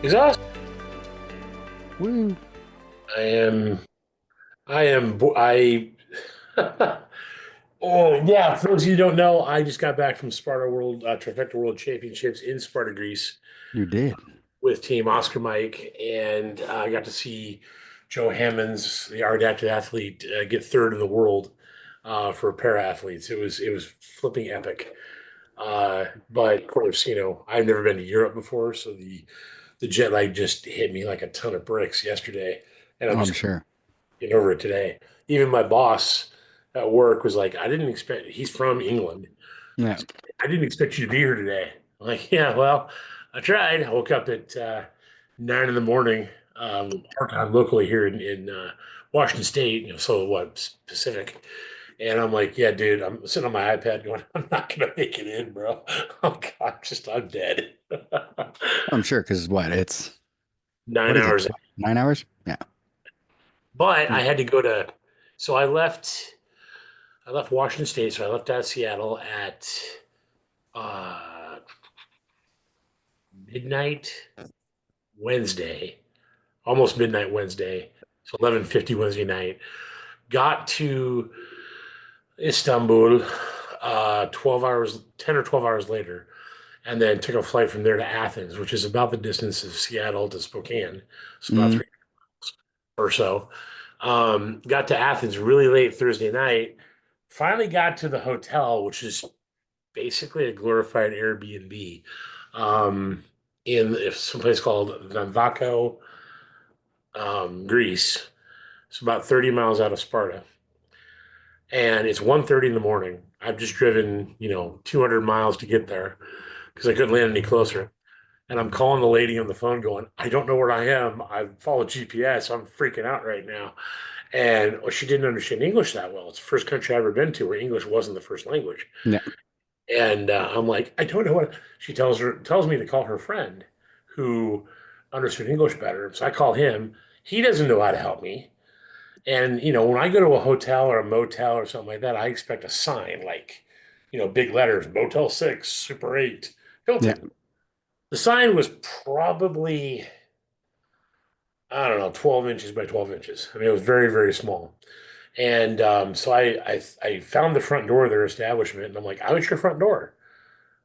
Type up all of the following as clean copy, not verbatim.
Exhausted. Woo. I am. I. Oh yeah. For those of you who don't know, I just got back from Sparta World Trifecta World Championships in Sparta, Greece, You did. with Team Oscar Mike, and I got to see Joe Hammonds, the art adapted athlete, get third in the world for para athletes. It was flipping epic. But of course, I've never been to Europe before, so the jet lag just hit me like a ton of bricks yesterday, and I'm Oh, I'm just sure. getting over it today. Even my boss at work was like, I didn't expect, he's from England. Yeah. I didn't expect you to be here today. I'm like, yeah, well, I tried. I woke up at 9 in the morning, our time locally here in Washington State, so what, Pacific. And I'm like, yeah, dude, I'm sitting on my iPad going, I'm not going to make it in, bro. Oh, God, I'm dead. I'm sure because Nine what is it? hours. 9 hours? Yeah. But I Mm. had to go to, so I left Washington State, so I left out of Seattle at uh, midnight Wednesday, almost midnight Wednesday. So 11:50 Wednesday night. Got to Istanbul 12 hours, 10 or 12 hours later, and then took a flight from there to Athens, which is about the distance of Seattle to Spokane. It's about Mm. 3 or so. Got to Athens really late Thursday night. Finally got to the hotel, which is basically a glorified Airbnb in someplace called Vamvako, Greece. It's about 30 miles out of Sparta. And it's 1:30 in the morning. I've just driven, 200 miles to get there because I couldn't land any closer. And I'm calling the lady on the phone going, I don't know where I am. I've followed GPS. I'm freaking out right now. And well, she didn't understand English that well. It's the first country I've ever been to where English wasn't the first language. Yeah. And I'm like, I don't know what she tells me to call her friend who understood English better. So I call him. He doesn't know how to help me. And when I go to a hotel or a motel or something like that, I expect a sign like, big letters, Motel 6, Super 8, Yeah. Hilton. The sign was probably, I don't know, 12 inches by 12 inches. I mean, it was very, very small. And so I found the front door of their establishment, and I'm like, "I'm at your front door.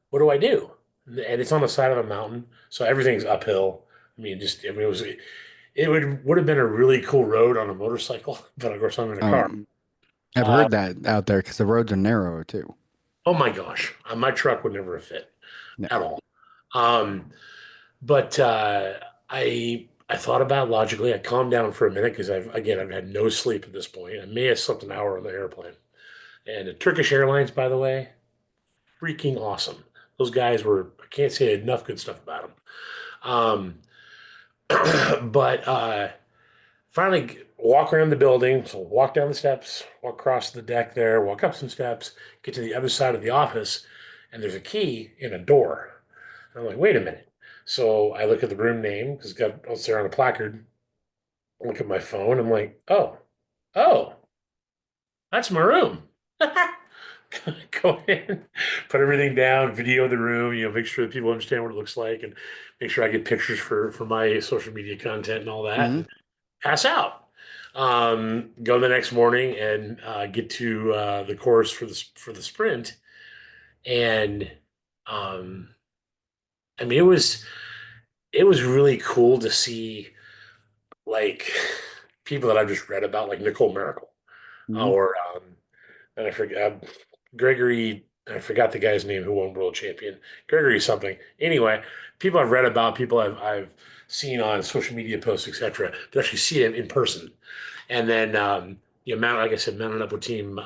What do I do?" And it's on the side of a mountain, so everything's uphill. I mean, it would have been a really cool road on a motorcycle, but of course I'm in a car. Um, I've Uh, heard that out there because the roads are narrower too. oh my gosh, my truck would never have fit Yeah. at all. Um, but I thought about it logically. I calmed down for a minute because I've had no sleep at this point. I may have slept an hour on the airplane. And the Turkish Airlines, by the way, freaking awesome. Those guys were, I can't say enough good stuff about them. But finally walk around the building. So walk down the steps, walk across the deck there, walk up some steps, get to the other side of the office, and there's a key in a door. And I'm like, wait a minute. So I look at the room name because it's there on a placard. I look at my phone. I'm like, oh, that's my room. Go in, put everything down, video the room, make sure that people understand what it looks like, and make sure I get pictures for my social media content and all that, Hmm. and pass out. Go the next morning and get to the course for the sprint, and um, I mean it was really cool to see like people that I've just read about, like Nicole Miracle Hmm. or and I forgot Gregory. I forgot the guy's name who won world champion. Gregory something. Anyway, people I've read about, people I've seen on social media posts, etc. To actually see him in person, and then like I said, mounted up with team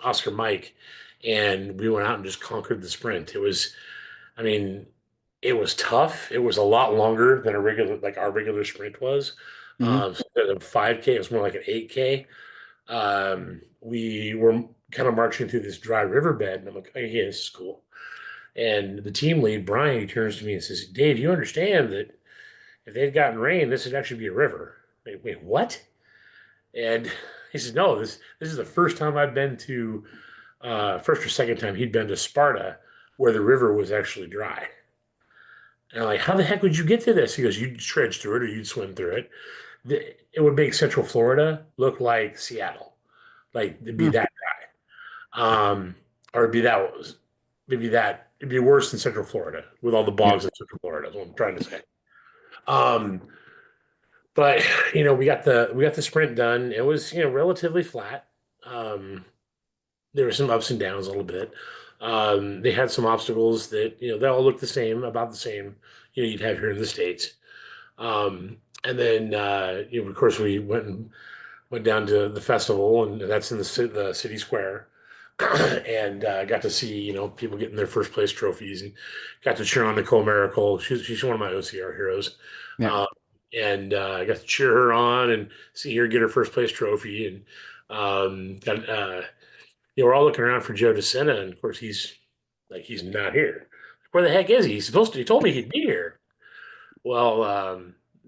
Oscar Mike, and we went out and just conquered the sprint. I mean, it was tough. It was a lot longer than our regular sprint was. Hmm. So instead of 5K, it was more like an 8K. We were kind of marching through this dry riverbed, and I'm like, oh, yeah, this is cool. And the team lead, Brian, he turns to me and says, Dave, you understand that if they had gotten rain, this would actually be a river. Wait, what? And he says, no, this is the first time I've been to, first or second time he'd been to Sparta, where the river was actually dry. And I'm like, how the heck would you get to this? He goes, you'd trudge through it or you'd swim through it. It would make Central Florida look like Seattle. Like it'd be Hmm. that um, or it'd be worse than Central Florida with all the Yeah. bogs in Central Florida. That's what I'm trying to say. Um, but we got the sprint done. It was relatively flat. Um, there were some ups and downs a little bit. They had some obstacles that they all look the same, about the same. You'd have here in the States. And then of course we went down to the festival, and that's in the city square. And got to see people getting their first place trophies, and got to cheer on Nicole Miracle. She's one of my OCR heroes, Yeah. uh, and I got to cheer her on and see her get her first place trophy. And we're all looking around for Joe DeSena, and of course he's not here. Where the heck is he? He's supposed to. He told me he'd be here. Well,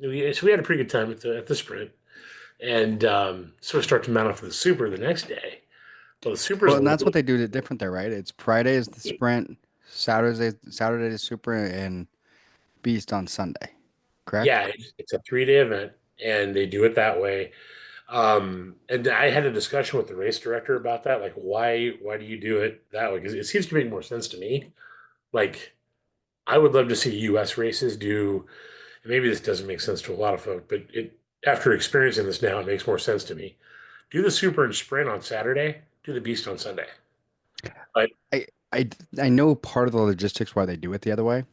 so we had a pretty good time at the sprint, and sort of start to mount up for the super the next day. Well, the super's Well, a and that's little, what they do it different there, right? It's Friday is the sprint, Saturday is super, and beast on Sunday. Correct? yeah, it's a 3-day event, and they do it that way. And I had a discussion with the race director about that, like why do you do it that way? Because it seems to make more sense to me. Like I would love to see U.S. races do. And maybe this doesn't make sense to a lot of folk, but it after experiencing this now, it makes more sense to me. Do the super and sprint on Saturday. Do the beast on Sunday. But I I I know part of the logistics why they do it the other way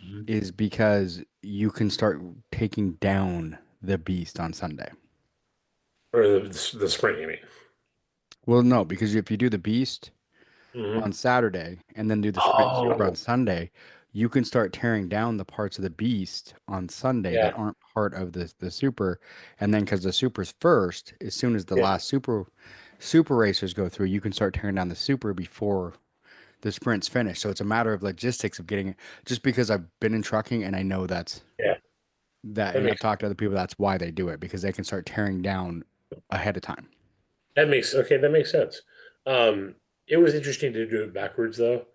Mhm. is because you can start taking down the beast on Sunday. Or the sprint, you mean? Well, no, because if you do the beast Hmm. on Saturday and then do the sprint and super on Oh, Sunday, you can start tearing down the parts of the beast on Sunday yeah, that aren't part of the super. And then because the super's first, as soon as the yeah, last super racers go through, you can start tearing down the super before the sprint's finished. So it's a matter of logistics of getting it. Just because I've been in trucking and I know yeah. that, That and I've makes talked to other people, that's why they do it because they can start tearing down ahead of time. that makes sense. Um, it was interesting to do it backwards though,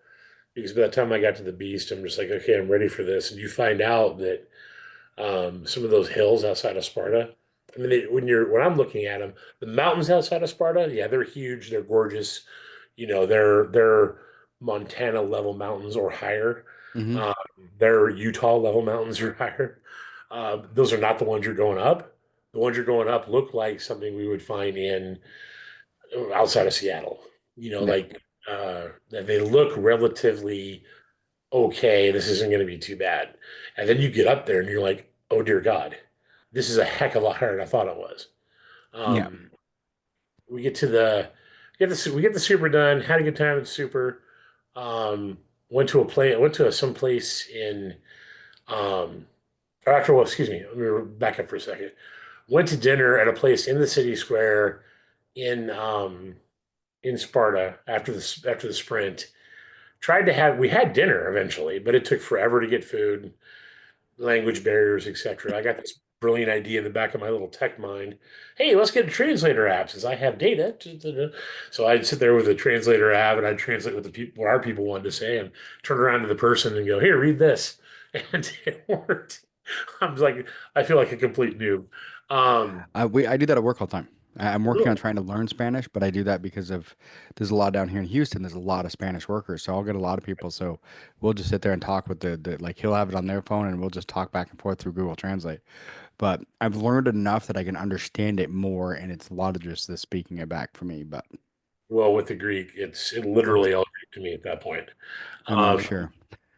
because by the time I got to the beast, I'm just like, okay, I'm ready for this. And you find out that some of those hills outside of Sparta. I mean, when I'm looking at them, the mountains outside of Sparta, yeah, they're huge, they're gorgeous. They're Montana level mountains or higher. Hmm. Um, they're Utah level mountains or higher. Those are not the ones you're going up. The ones you're going up look like something we would find in outside of Seattle. Yeah. Like they look relatively okay, this isn't going to be too bad. And then you get up there and you're like, oh dear God, this is a heck of a lot higher than I thought it was. Yeah. Um, we get to the we get the super done, had a good time at the super. Um, went to some place in or actually, well, excuse me, let me back up for a second. Went to dinner at a place in the city square in in Sparta after the sprint. Tried to have we had dinner eventually, but it took forever to get food, language barriers, etc. I got this brilliant idea in the back of my little tech mind. Hey, let's get a translator app since I have data. So I'd sit there with a translator app and I'd translate what the people, what our people wanted to say, and turn around to the person and go, "Here, read this," and it worked. I was like, I feel like a complete noob. Um, I do that at work all the time. I'm working on really? trying to learn Spanish, but I do that because of there's a lot down here in Houston. There's a lot of Spanish workers, so I'll get a lot of people. So we'll just sit there and talk with the like he'll have it on their phone, and we'll just talk back and forth through Google Translate. But I've learned enough that I can understand it more, and it's a lot of just the speaking it back for me. But Well, with the Greek, it literally all Greek to me at that point. I'm Um, sure.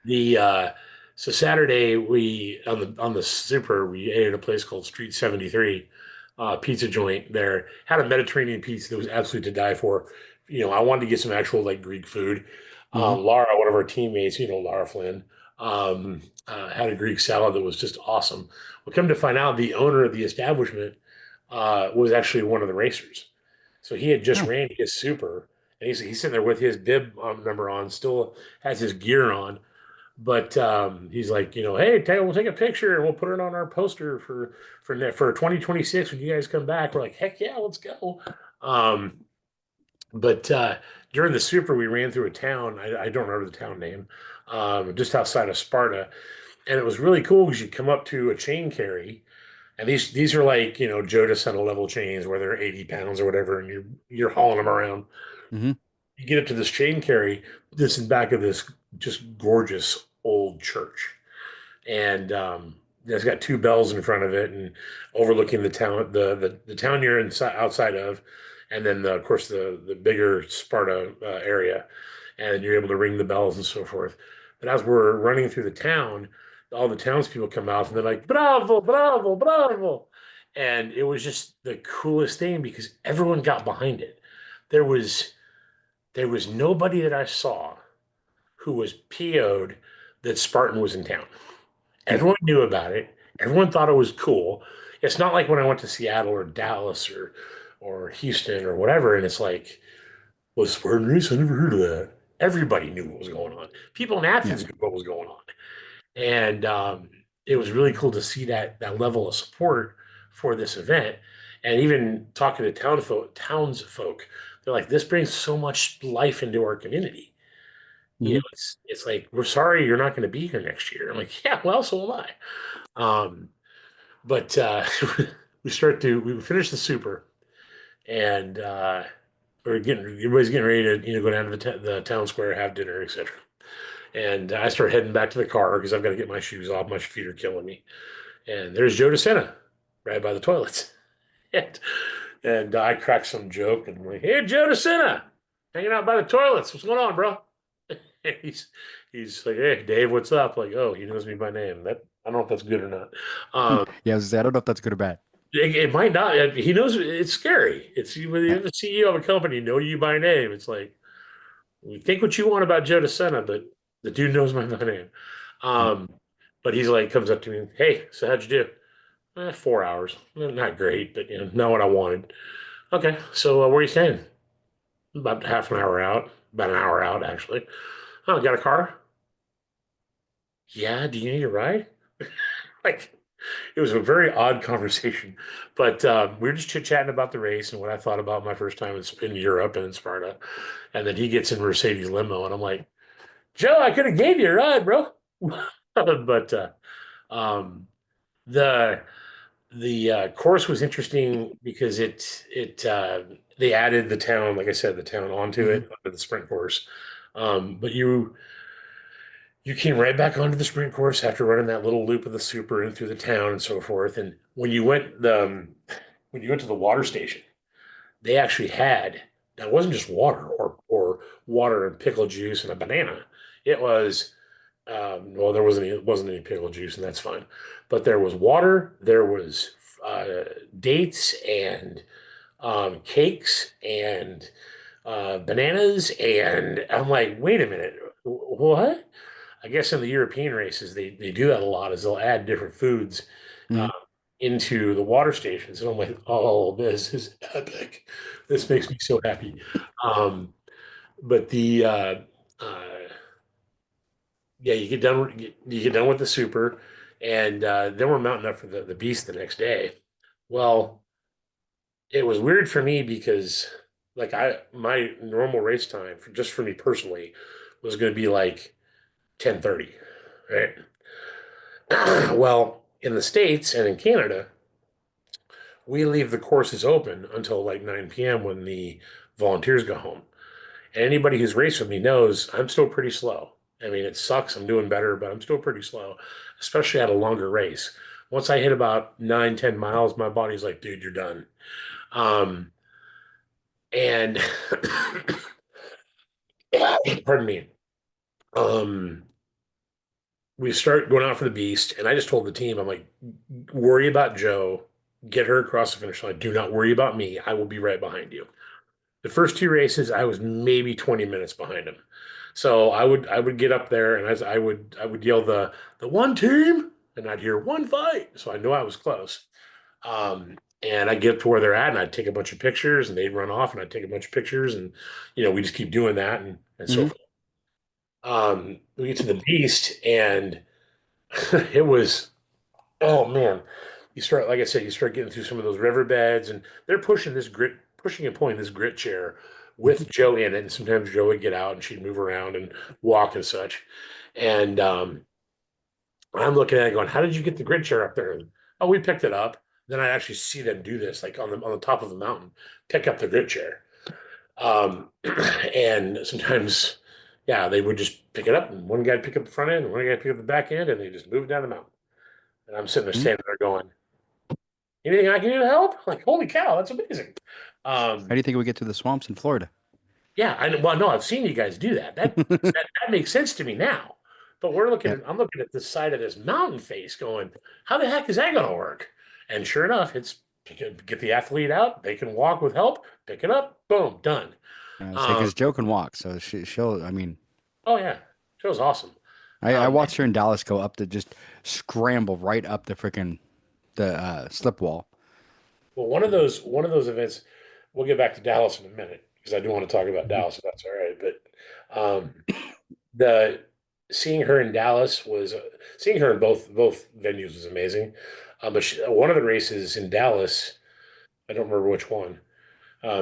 The so Saturday we on the super we ate at a place called Street 73, pizza joint there. Had a Mediterranean pizza that was absolutely to die for. I wanted to get some actual like Greek food. Hmm. Laura, one of our teammates, Laura Flynn, had a Greek salad that was just awesome. We come to find out the owner of the establishment was actually one of the racers. So he had just Oh, ran his super, and he's sitting there with his bib number on, still has his gear on, but he's like, hey, we'll take a picture and we'll put it on our poster for 2026 when you guys come back. We're like, heck yeah, let's go. Um, but during the super, we ran through a town. I don't remember the town name, just outside of Sparta, And it was really cool because you come up to a chain carry, and these are like, Joe DeSena level chains where they're 80 pounds or whatever, and you're hauling them around. Hmm. You get up to this chain carry, this in back of this just gorgeous old church. And it's got two bells in front of it and overlooking the town, the town you're inside outside of, and then of course the bigger Sparta area, and you're able to ring the bells and so forth. But as we're running through the town, all the townspeople come out and they're like, "Bravo, bravo, bravo!" And it was just the coolest thing because everyone got behind it. There was there was nobody that I saw who was PO'd that Spartan was in town. Yeah. Everyone knew about it. Everyone thought it was cool. It's not like when I went to Seattle or Dallas or Houston or whatever, and it's like, was Spartan Race? I never heard of that. Everybody knew what was going on. People in Yeah. Athens knew what was going on, and it was really cool to see that level of support for this event. And even talking to townsfolk, they're like, "This brings so much life into our community." Hmm. It's like, we're sorry you're not going to be here next year. I'm like, yeah, well, so am I. But we finish the super, and everybody's getting ready to go down to the town square, have dinner, etc. And I start heading back to the car because I've got to get my shoes off. My feet are killing me. And there's Joe DeSena right by the toilets. And I crack some joke and I'm like, "Hey, Joe DeSena, hanging out by the toilets. What's going on, bro?" And he's like, "Hey, Dave, what's up?" Like, oh, he knows me by name. That I don't know if that's good or not. Um, Yeah, I was gonna say, I don't know if that's good or bad. it might not. He knows it's scary. It's when you Yeah. have the CEO of a company know you by name. It's like, we think what you want about Joe DeSena, but the dude knows my name. Yeah. Um, but he's like, comes up to me, "Hey, so how'd you do?" 4 hours. Not great, but not what I wanted. Okay, so where are you staying? About half an hour out. About an hour out, actually. Oh, got a car? Yeah. Do you need a ride? Like, it was a very odd conversation, but we were just chit chatting about the race and what I thought about my first time in Europe and in Sparta. And then he gets in Mercedes limo, and I'm like, "Joe, I could have gave you a ride, bro." But um, the course was interesting because they added the town, like I said, the town onto Hmm. it, onto the sprint course. But you came right back onto the sprint course after running that little loop of the super and through the town and so forth. And when you went to the water station, they actually had that wasn't just water or water and pickle juice and a banana. It was well, there wasn't any pickle juice, and that's fine. But there was water, there was uh, dates and cakes and bananas, and I'm like, wait a minute, what? I guess in the European races, they do that a lot. Is they'll add different foods uh, Hmm. into the water stations, and I'm like, oh, this is epic. This makes me so happy. Um, but the uh, yeah, you get done with the super, and then we're mounting up for the beast the next day. Well, it was weird for me because like my normal race time for just for me personally was going to be like 10:30, right? Well, in the States and in Canada, we leave the courses open until like 9 p.m. when the volunteers go home. And anybody who's raced with me knows I'm still pretty slow. I mean, it sucks. I'm doing better, but I'm still pretty slow, especially at a longer race. Once I hit about 9, 10 miles, my body's like, dude, you're done. Um, and pardon me. Um, we start going out for the beast, and I just told the team, I'm like, worry about Joe, get her across the finish line. Do not worry about me. I will be right behind you. The first two races, I was maybe 20 minutes behind him. So I would get up there and as I would yell the one team and I'd hear one fight. So I knew I was close. And I'd get up to where they're at and I'd take a bunch of pictures and they'd run off and I'd take a bunch of pictures and we just keep doing that and so Hmm. forth. We get to the beast and it was oh man. You start, like I said, you start getting through some of those riverbeds, and they're pushing and pulling this grit chair with Joe in it. And sometimes Joe would get out and she'd move around and walk and such. And I'm looking at it going, how did you get the grid chair up there? And, oh, we picked it up. Then I actually see them do this, like on the top of the mountain, pick up the grid chair. And sometimes, yeah, they would just pick it up, and one guy pick up the front end, and one guy pick up the back end, and they just move down the mountain. And I'm sitting there Hmm? standing there going, anything I can do to help? Like, holy cow, that's amazing. How do Um, you think we get to the swamps in Florida? yeah, well, no, I've seen you guys do that. That makes sense to me now. But Yeah, I'm looking at the side of this mountain face going, how the heck is that going to work? And sure enough, get the athlete out, they can walk with help, pick it up, boom, done. say Um, because Joe can walk, so she'll. I mean, oh yeah, it was awesome. I Um, watched her in Dallas go up the just scramble right up the freaking the slip wall. well, one of those events, we'll get back to Dallas in a minute because I do want to talk about Mhm. Dallas if that's all right. But the seeing her in Dallas was seeing her in both venues was amazing. But one of the races in Dallas, I don't remember which one.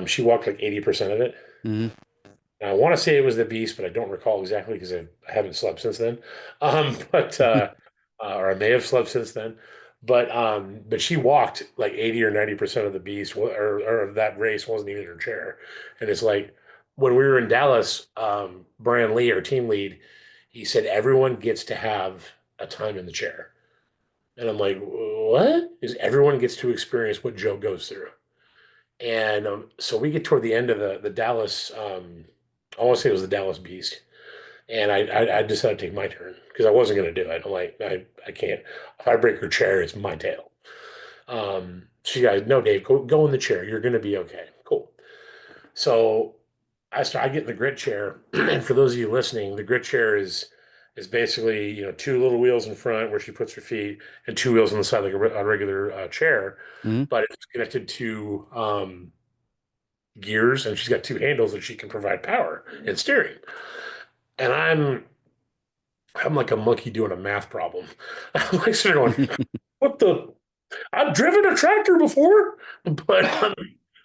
She walked like 80% of it. Hmm. Now, I want to say it was the Beast, but I don't recall exactly because I haven't slept since then. But or I may have slept since then. But she walked like 80 or 90% of the Beast, or of that race wasn't even in her chair. And it's like when we were in Dallas, Brian Lee, our team lead, he said everyone gets to have a time in the chair. And I'm like, what? Is everyone gets to experience what Joe goes through? And so we get toward the end of the Dallas. I want to say it was the Dallas Beast, and I decided to take my turn because I wasn't going to do it. I'm like, I can't. If I break her chair, it's my tail. She goes, no, Dave, go in the chair. You're going to be okay. Cool. So I get in the grit chair, and for those of you listening, the grit chair is basically two little wheels in front where she puts her feet, and two wheels on the side like a regular chair, Hmm. but it's connected to gears, and she's got two handles that she can provide power and steering. And I'm like a monkey doing a math problem. I'm like sitting there going, what the? I've driven a tractor before, but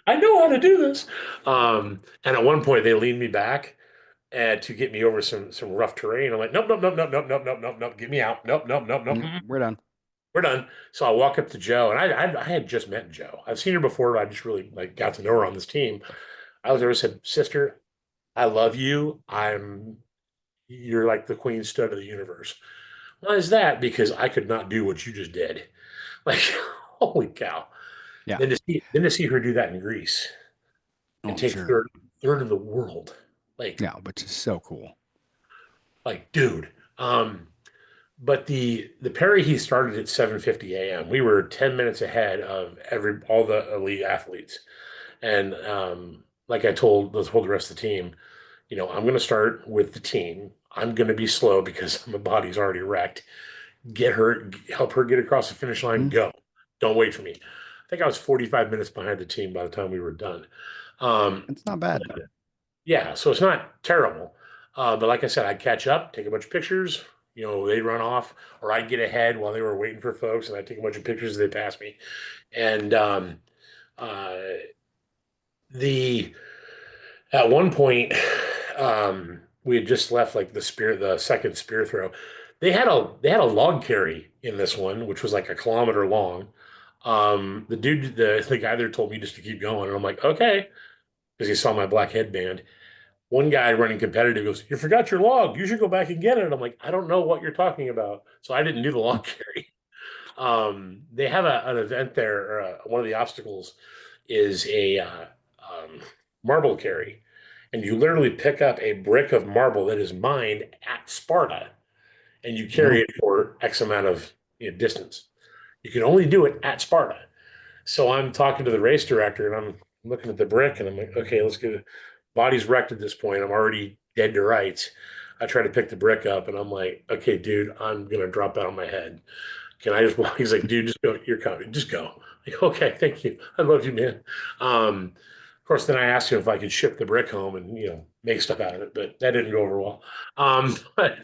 I know how to do this. And at one point, they leaned me back to get me over some rough terrain. I'm like, nope, nope, nope, nope, nope, nope, nope, nope, nope, get me out. Nope, nope, nope, nope. We're done. We're done. So I walk up to Joe, and I had just met Joe. I've seen her before. I just really like got to know her on this team. I was there and said, sister, I love you. You're like the queen stud of the universe. Why is that? Because I could not do what you just did. Like, holy cow. Yeah. Then to see her do that in Greece Oh, and I'm take sure. third of the world. Like, Yeah, which is so cool. dude. But the Perry he started at 7:50 a.m. We were 10 minutes ahead of all the elite athletes. And like I told the rest of the team, I'm going to start with the team. I'm going to be slow because my body's already wrecked. Help her get across the finish line, Hmm. go. Don't wait for me. I think I was 45 minutes behind the team by the time we were done. It's not bad. Yeah, so it's not terrible. But like I said, I'd catch up, take a bunch of pictures. They'd run off, or I'd get ahead while they were waiting for folks, and I'd take a bunch of pictures as they passed me. And uh, the At one point, we had just left like the second spear throw. They had a log carry in this one, which was like a kilometer long. The guy there told me just to keep going, and I'm like, okay, because he saw my black headband. One guy running competitive goes, "You forgot your log. You should go back and get it." And I'm like, I don't know what you're talking about, so I didn't do the log carry. They have an event there. Or one of the obstacles is a um, marble carry, and you literally pick up a brick of marble that is mined at Sparta, and you carry No. it for X amount of distance. You can only do it at Sparta. So I'm talking to the race director, and I'm looking at the brick, and I'm like, okay, let's get it. Body's wrecked at this point. I'm already dead to rights. I try to pick the brick up, and I'm like, okay, dude, I'm gonna drop out on my head. Can I just walk? He's like, dude, just go. You're coming. Just go. I'm like, okay, thank you. I love you, man. Of course, then I asked him if I could ship the brick home and make stuff out of it, but that didn't go over well. But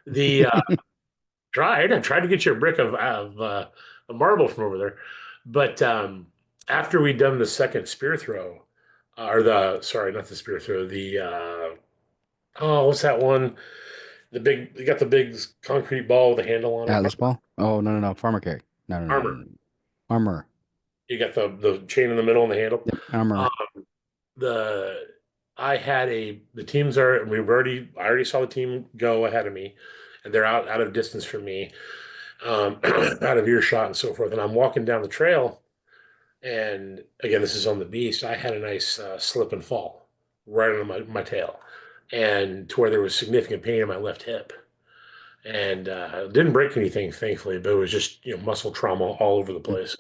the I tried to get you a brick of a marble from over there, but after we'd done the second spear throw, or the sorry, not the spear throw, the oh, what's that one? You got the big concrete ball with a handle on it, Atlas ball? Oh, no, no, no. Farmer carry. No, no, no, no, armor. no. Armor. You got the chain in the middle and the handle. Yep, Um, armor. the I had the teams are we've already I already saw the team go ahead of me, and they're out of distance from me, out of earshot and so forth. And I'm walking down the trail, and again, this is on the beast. I had a nice slip and fall right on my tail, and to where there was significant pain in my left hip. And didn't break anything, thankfully, but it was just muscle trauma all over the Mm. place.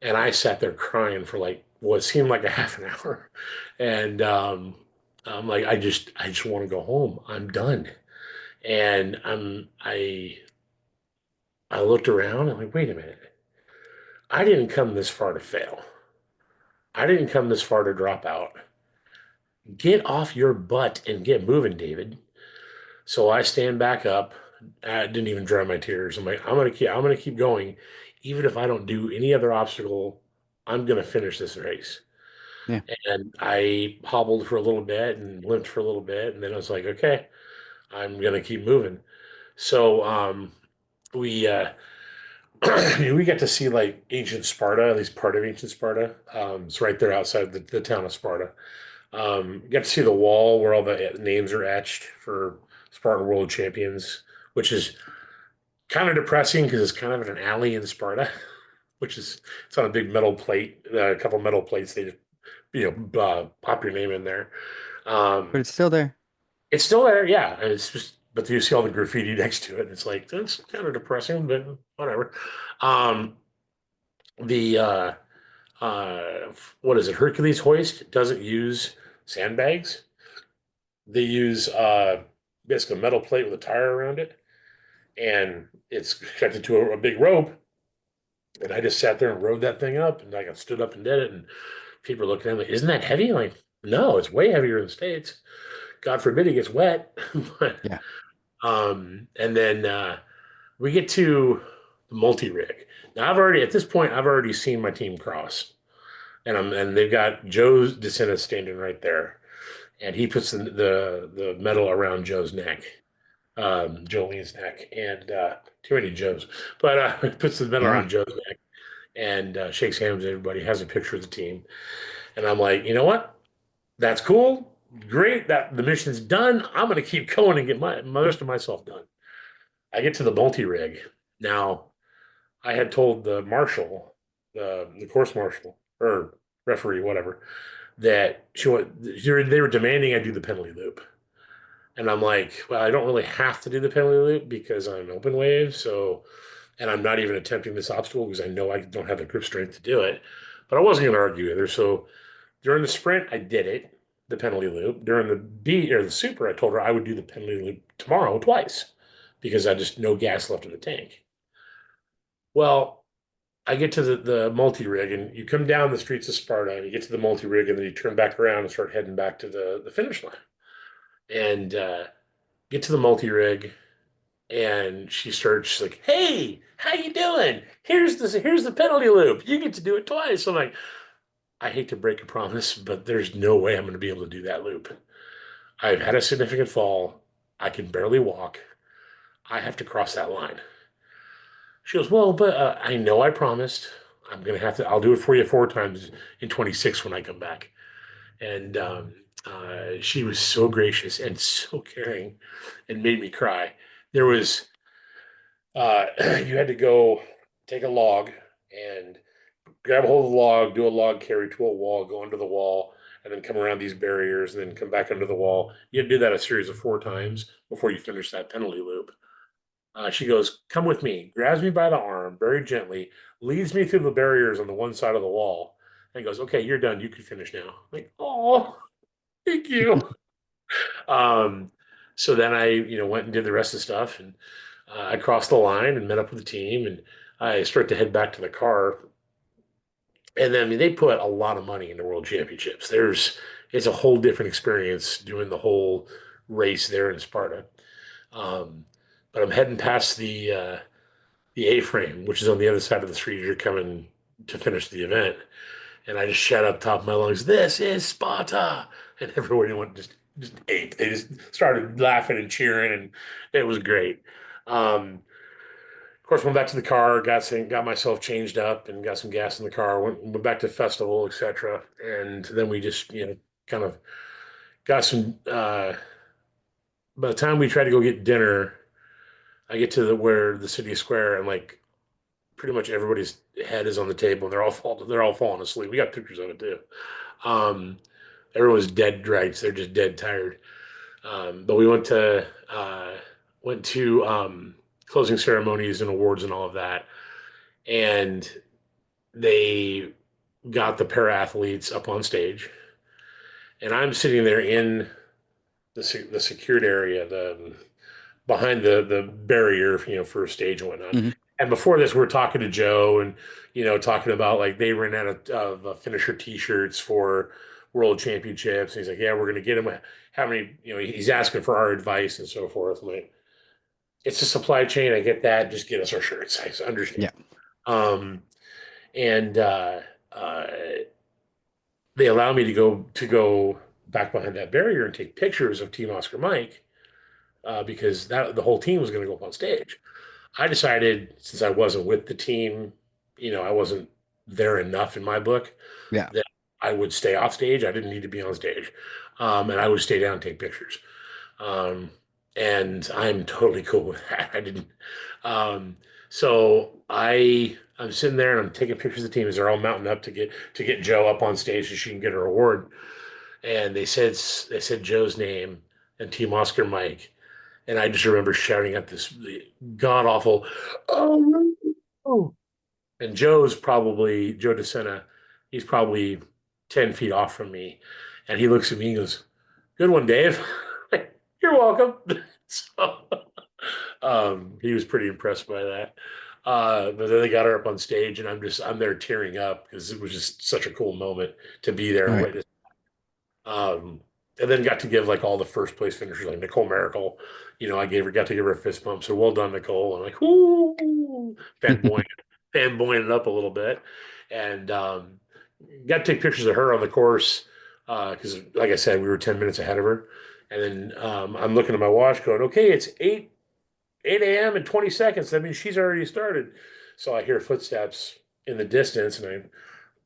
And I sat there crying for like what seemed like a half an hour, and I'm like, I just want to go home. I'm done. And I looked around. I'm like, wait a minute. I didn't come this far to fail. I didn't come this far to drop out. Get off your butt and get moving, David. So I stand back up. I didn't even dry my tears. I'm like, I'm gonna keep going, even if I don't do any other obstacle. I'm gonna finish this race. Yeah. And I hobbled for a little bit and limped for a little bit, and then I was like, okay, I'm gonna keep moving. So we we got to see like ancient Sparta, at least part of ancient Sparta. It's right there outside the town of Sparta. Got to see the wall where all the names are etched for Spartan world champions, which is kind of depressing because it's kind of in an alley in Sparta, which is it's on a big metal plate, a couple metal plates. They just pop your name in there. But Um, it's still there. it's still there, yeah. And it's just, but you see all the graffiti next to it, and it's like that's kind of depressing, but whatever. Um, the what is it? Hercules hoist doesn't use sandbags. They use basically a metal plate with a tire around it, and it's connected to a big rope. And I just sat there and rode that thing up, and I got stood up and did it. And people are looking at me, like, "Isn't that heavy?" I'm like, no, it's way heavier in the States. God forbid it gets wet. But Yeah. and then we get to the multi-rig. Now I've already at this point I've already seen my team cross, and they've got Joe's descendant standing right there, and he puts the medal around Joe's neck, Jolene's neck, and too many Joes, but puts the medal Yeah. around Joe's neck and shakes hands with everybody, has a picture of the team, and I'm like, you know what? That's cool. Great. That the mission's done. I'm going to keep going and get my rest of myself done. I get to the multi rig. Now, I had told the marshal, the course marshal or referee, whatever, that they were demanding I do the penalty loop. And I'm like, well, I don't really have to do the penalty loop because I'm open wave. So, and I'm not even attempting this obstacle because I know I don't have the grip strength to do it. But I wasn't going to argue either. So during the sprint, I did it, the penalty loop. During the B or the super, I told her I would do the penalty loop tomorrow twice because I just no gas left in the tank. Well, I get to the multi rig, and you come down the streets of Sparta, and you get to the multi rig, and then you turn back around and start heading back to the finish line, and get to the multi rig, and she starts she's like, "Hey, how you doing? Here's the penalty loop. You get to do it twice." I'm like, I hate to break a promise, but there's no way I'm going to be able to do that loop. I've had a significant fall. I can barely walk. I have to cross that line. She goes, well, but I know I promised. I'm going to have to, I'll do it for you 4 times in 26 when I come back. And she was so gracious and so caring and made me cry. There was, you had to go take a log and grab a hold of the log, do a log carry to a wall, go under the wall, and then come around these barriers and then come back under the wall. You had to do that a series of 4 times before you finish that penalty loop. She goes, come with me, grabs me by the arm very gently, leads me through the barriers on the one side of the wall, and goes, okay, you're done. You can finish now. I'm like, oh, thank you. Um, so then I, went and did the rest of the stuff, and I crossed the line and met up with the team, and I start to head back to the car. And then, I mean, they put a lot of money into World Championships. It's a whole different experience doing the whole race there in Sparta. Um, but I'm heading past the A-frame, which is on the other side of the street as you're coming to finish the event. And I just shout out top of my lungs, "This is Sparta!" And everyone went just just ate. They just started laughing and cheering, and it was great. Of course, went back to the car, got myself changed up, and got some gas in the car. Went back to festival, etc. And then we just kind of got some. By the time we tried to go get dinner, I get to where the city square, and like pretty much everybody's head is on the table, and they're all falling asleep. We got pictures of it too. Um, Everyone's dead right. They're just dead tired. But we went to closing ceremonies and awards and all of that, and they got the para athletes up on stage, and I'm sitting there in the secured area, the behind the barrier, for stage and whatnot. Hmm. And before this, we are talking to Joe, and talking about like they ran out of finisher T-shirts for World Championships. And he's like, "Yeah, we're gonna get him. How many?" He's asking for our advice and so forth. I'm like, "It's a supply chain. I get that. Just get us our shirts. I understand." Yeah. Um, and uh, they allow me to go back behind that barrier and take pictures of Team Oscar Mike, because the whole team was going to go up on stage. I decided, since I wasn't with the team, I wasn't there enough in my book, Yeah. that I would stay off stage. I didn't need to be on stage, and I would stay down and take pictures. Um, and I'm totally cool with that. I didn't. Um, so I'm sitting there and I'm taking pictures of the team as they're all mounting up to get Joe up on stage so she can get her award. And they said Joe's name and Team Oscar Mike, and I just remember shouting at this god awful, "Oh, no!" And Joe DeSena, he's probably 10 feet off from me. And he looks at me and goes, "Good one, Dave." "You're welcome." So, he was pretty impressed by that. But then they got her up on stage, and I'm there tearing up because it was just such a cool moment to be there Oh and yeah. witness. Um, and then got to give like all the first place finishers, like Nicole Miracle. Got to give her a fist bump. So well done, Nicole. I'm like, whoo, fanboying it up a little bit, and got to take pictures of her on the course, because, like I said, we were 10 minutes ahead of her. And then I'm looking at my watch, going, okay, it's 8 a.m. and 20 seconds. That means she's already started. So I hear footsteps in the distance, and I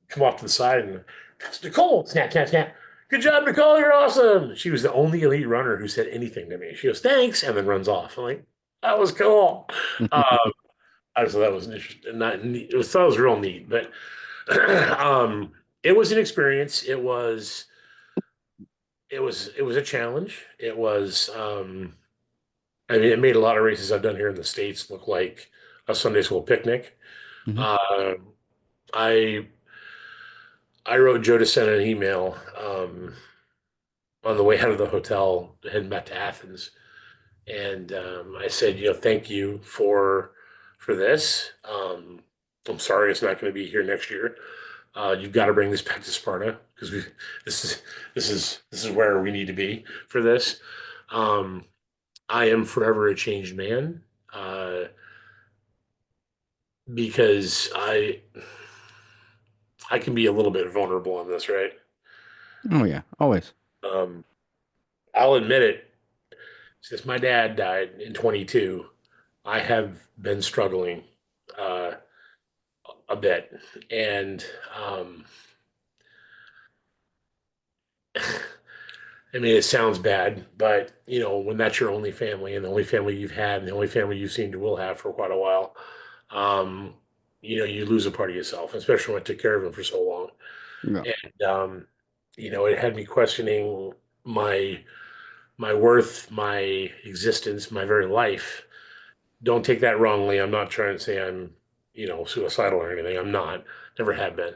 come off to the side, and that's Nicole. Snap, snap, snap. "Good job, Nicole. You're awesome." She was the only elite runner who said anything to me. She goes, "Thanks," and then runs off. I'm like, that was cool. Um, I just thought that was interesting. Not neat. Thought it was real neat, but um, it was an experience. It was a challenge. I mean, it made a lot of races I've done here in the States look like a Sunday school picnic. Hmm. Uh, I I wrote Joe to send an email, on the way out of the hotel, heading back to Athens, and I said, thank you for this. I'm sorry it's not going to be here next year. You've got to bring this back to Sparta, because we this is this is where we need to be for this. Um, I am forever a changed man, uh, because I can be a little bit vulnerable on this, right? Oh yeah. Always. Um, I'll admit it. Since my dad died in 22, I have been struggling, uh, a bit. And I mean, it sounds bad, but when that's your only family, and the only family you've had, and the only family you seem to will have for quite a while, um, you lose a part of yourself, especially when I took care of him for so long. Yeah. And it had me questioning my my worth, my existence, my very life. Don't take that wrongly. I'm not trying to say I'm, suicidal or anything. I'm not. Never have been.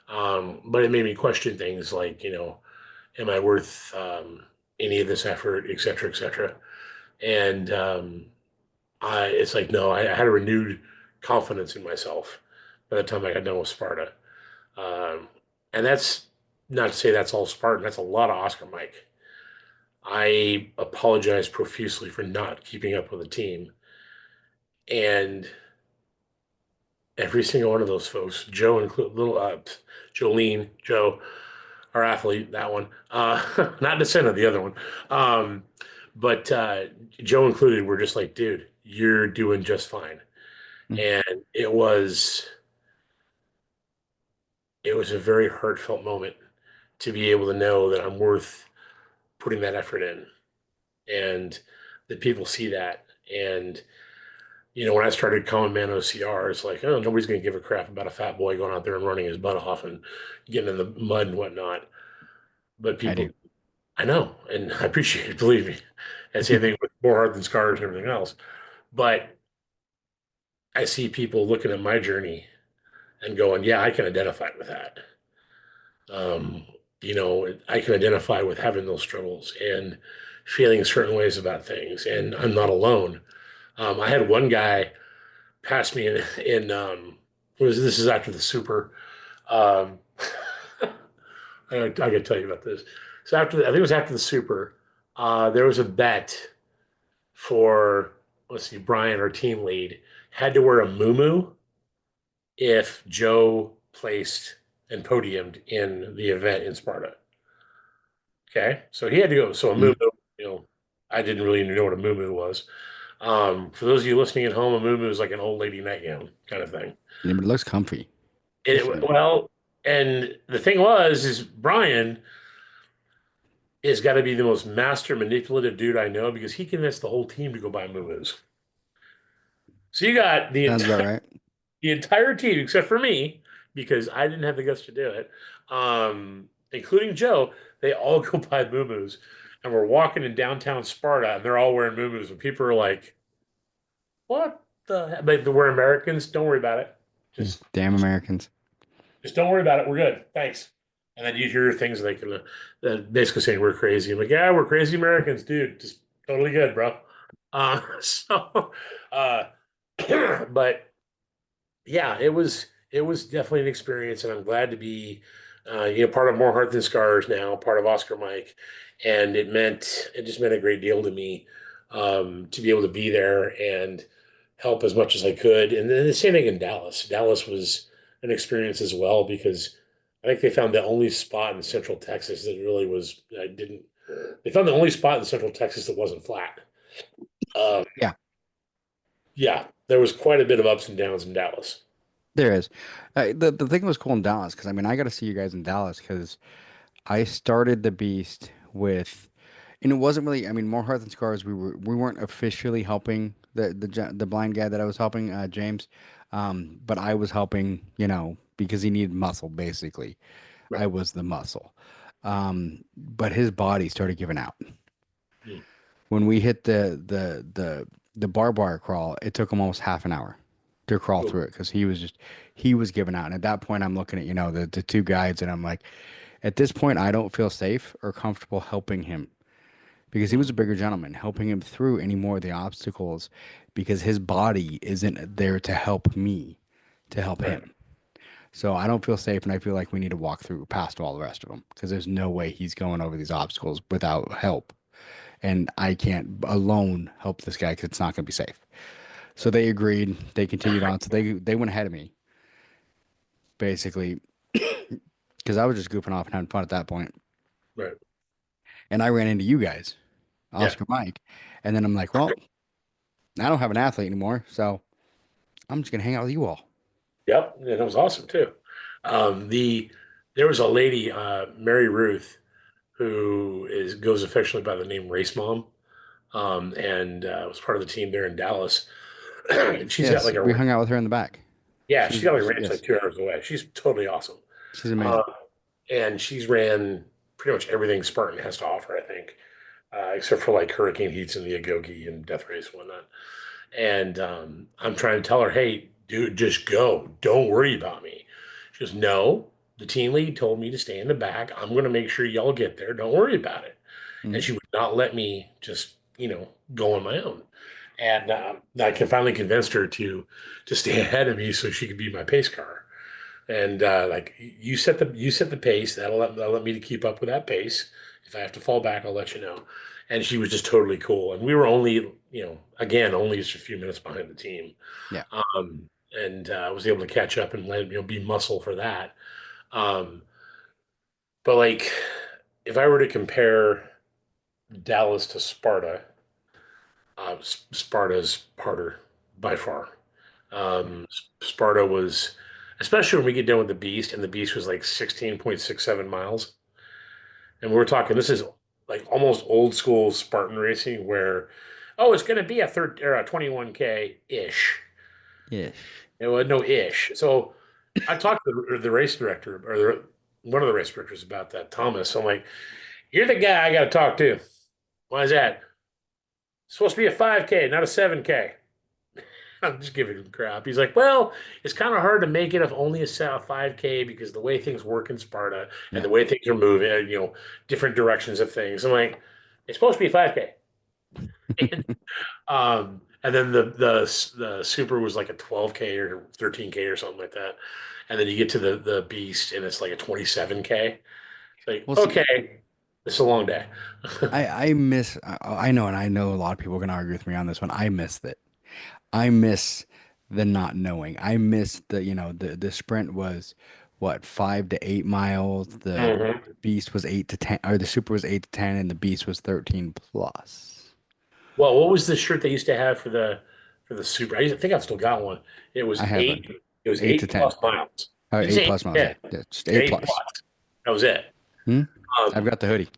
But it made me question things like, am I worth, any of this effort, et cetera, et cetera. And it's like, no, I had a renewed confidence in myself by the time I got done with Sparta. Um, and that's not to say that's all Spartan. That's a lot of Oscar Mike. I apologize profusely for not keeping up with the team. And every single one of those folks, Joe include little Jolene, Joe. our athlete, that one. Not the Sena, the other one. Um, but Joe included, we're just like, dude, you're doing just fine. Mm. And it was a very heartfelt moment to be able to know that I'm worth putting that effort in and that people see that. And when I started Commonman OCR, it's like, oh, nobody's going to give a crap about a fat boy going out there and running his butt off and getting in the mud and whatnot. But I people, do. I know, and I appreciate it, believe me. And same thing with more heart than scars and everything else. But I see people looking at my journey and going, yeah, I can identify with that. Um, I can identify with having those struggles and feeling certain ways about things, and I'm not alone. I had one guy pass me in this is after the Super. Um, I got to tell you about this. So I think it was after the Super, there was a bet for, let's see, Brian, our team lead, had to wear a muumuu if Joe placed and podiumed in the event in Sparta. Okay, so he had to go. So a muumuu, Mm. you know, I didn't really know what a muumuu was. For those of you listening at home, a muumuu is like an old lady nightgown kind of thing. Yeah, but it looks comfy. And Good for you. well, and the thing is Brian has got to be the most master manipulative dude I know because he convinced the whole team to go buy muumuus. So you got the Sounds about entire right. the entire team except for me because I didn't have the guts to do it, including Joe. They all go buy muumuus, and we're walking in downtown Sparta, and they're all wearing muumuus, and people are like, "What the heck?" But we're Americans. Don't worry about it. Mm. Just Damn Americans. Just don't worry about it. We're good. Thanks. And then you hear things like basically saying we're crazy. I'm like, yeah, we're crazy Americans, dude. Just totally good, bro. So, uh, but yeah, it was definitely an experience, and I'm glad to be, part of More Heart Than Scars now, part of Oscar Mike, and it just meant a great deal to me, to be able to be there and help as much as I could. And then the same thing in Dallas. Dallas was an experience as well because I think they found the only spot in Central Texas that really was. I didn't. They found the only spot in Central Texas that wasn't flat. Um, Yeah, yeah, there was quite a bit of ups and downs in Dallas. there is. The thing was cool in Dallas because I mean I got to see you guys in Dallas because I started the beast with, and it wasn't really. I mean, more heart than scars. We weren't officially helping the blind guy that I was helping, James, but I was helping, because he needed muscle. Basically, I Right. was the muscle. But his body started giving out Mm. when we hit the barbed wire crawl. It took him almost half an hour to crawl Cool. through it because he was giving out. And at that point, I'm looking at the two guides, and I'm like, at this point, I don't feel safe or comfortable helping him because he was Mm. a bigger gentleman, helping him through any more of the obstacles because his body isn't there to help me, to help Right. him. So I don't feel safe, and I feel like we need to walk through past all the rest of them because there's no way he's going over these obstacles without help. And I can't alone help this guy because it's not going to be safe. So they agreed. They continued on. So they went ahead of me basically because I was just goofing off and having fun at that point. Right. And I ran into you guys, Yeah. Oscar Mike. And then I'm like, well, I don't have an athlete anymore, so I'm just gonna hang out with you all. Yep. And it was awesome too. There was a lady, Mary Ruth, who goes affectionately by the name Race Mom, and was part of the team there in Dallas. And she's got Yes, like we hung out with her in the back. she's got like a ranch like Yes, 2 hours away. She's totally awesome. she's Uh, amazing. and she's ran pretty much everything Spartan has to offer, I think, except for like Hurricane Heats and the Agogi and Death Race and whatnot. And I'm trying to tell her, hey, dude, just go. Don't worry about me. She goes, no, the team lead told me to stay in the back. I'm going to make sure y'all get there. Don't worry about it. And Mhm. she would not let me just, go on my own. And I can finally convinced her to stay ahead of me so she could be my pace car. And like you set the pace. That'll let me to keep up with that pace. If I have to fall back, I'll let you know. And she was just totally cool. And we were only, again, only just a few minutes behind the team. Yeah, And I was able to catch up and let be muscle for that. Um, But like, if I were to compare Dallas to Sparta, Sparta's harder by far. Sparta was, especially when we get done with the Beast, and the Beast was like 16.67 miles. And we're talking, this is like almost old school Spartan racing where, oh, it's going to be a third or a 21K ish. Ish. It was no ish. So I talked to the race director or one of the race directors about that, Thomas. I'm like, you're the guy I got to talk to. Why is that? It's supposed to be a 5K, not a 7K. I'm just giving him crap. He's like, well, it's kind of hard to make it if only a 5K because the way things work in Sparta and Yeah. the way things are moving, different directions of things. I'm like, it's supposed to be 5K. And then the super was like a 12K or 13K or something like that. And then you get to the beast and it's like a 27K. It's like, Well, see, okay, this is a long day. I know, and I know a lot of people are gonna argue with me on this one. I miss that. I miss the not knowing. I miss the sprint was what 5 to 8 miles. Mhm. The beast was 8 to 10, or the super was 8 to 10, and the beast was 13 plus. Well, what was the shirt they used to have for the super? I think I've still got one. It I was have a eight. It was eight to eight ten plus miles. or Didn't eight say eight plus miles. to Yeah, 10. yeah, just Said eight eight plus. plus. That was it. Hmm? I've Um, got the hoodie.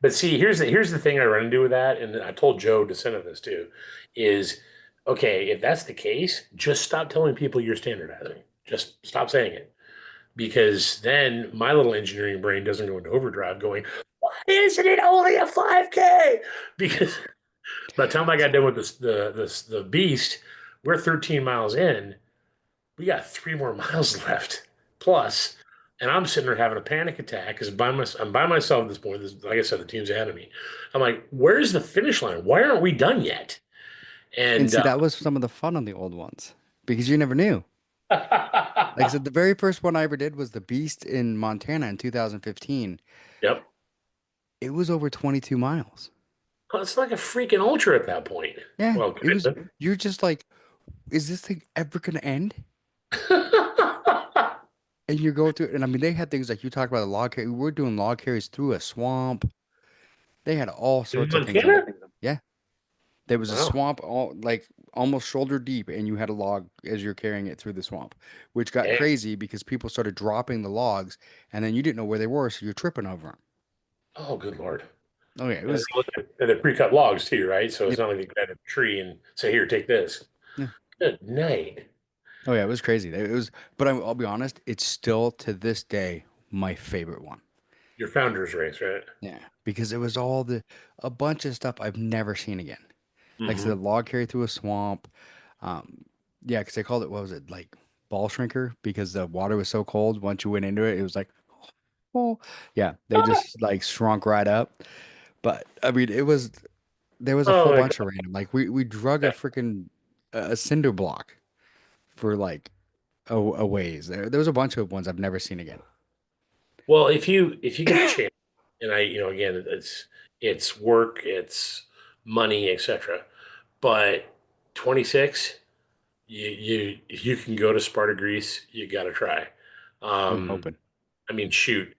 but see, here's the thing I run into with that, and I told Joe to send this too, is okay, if that's the case, just stop telling people you're standardizing. Just stop saying it. Because then my little engineering brain doesn't go into overdrive going, why isn't it only a 5K? Because by the time I got done with the beast, we're 13 miles in. We got 3 more miles left plus, and I'm sitting there having a panic attack because I'm by myself at this point. Like I said, the team's ahead of me. I'm like, where's the finish line? Why aren't we done yet? And And see, that was some of the fun on the old ones because you never knew. Like I said, the very first one I ever did was the Beast in Montana in 2015. yep, It was over 22 miles. well, it's like a freaking ultra at that point. Yeah, Well, it was. kind You're just like, is this thing ever gonna end? of. And you're going through, and I mean, they had things like you talked about the log carry. We were doing log carries through a swamp. They had all In sorts of things on. Montana? Yeah, there was a Wow. swamp all like almost shoulder deep, and you had a log as you're carrying it through the swamp, which got Damn. crazy because people started dropping the logs, and then you didn't know where they were, so you're tripping over them. Oh, good Lord. Oh yeah, it And was. they're pre-cut logs too, right? So it's Yep. not like they grab a tree and say, here, take this. Yeah. Good night. Oh yeah, it was crazy. It was, but I'll be honest, it's still to this day my favorite one. Your founder's race, right? Yeah, because it was all the a bunch of stuff I've never seen again. Like so the Hmm. log carry through a swamp. Um, yeah, because they called it what was it like ball shrinker because the water was so cold. Once you went into it, it was like oh yeah, they just like shrunk right up. But I mean, it was there was a Oh whole my bunch of God. random. Like we drug a freaking a cinder block for like a ways. There was a bunch of ones I've never seen again. Well, if you get the chance, and again, it's work, it's money, etc. But 26, you if you can go to Sparta, Greece, you got to try. I'm Um, hoping. I mean, shoot.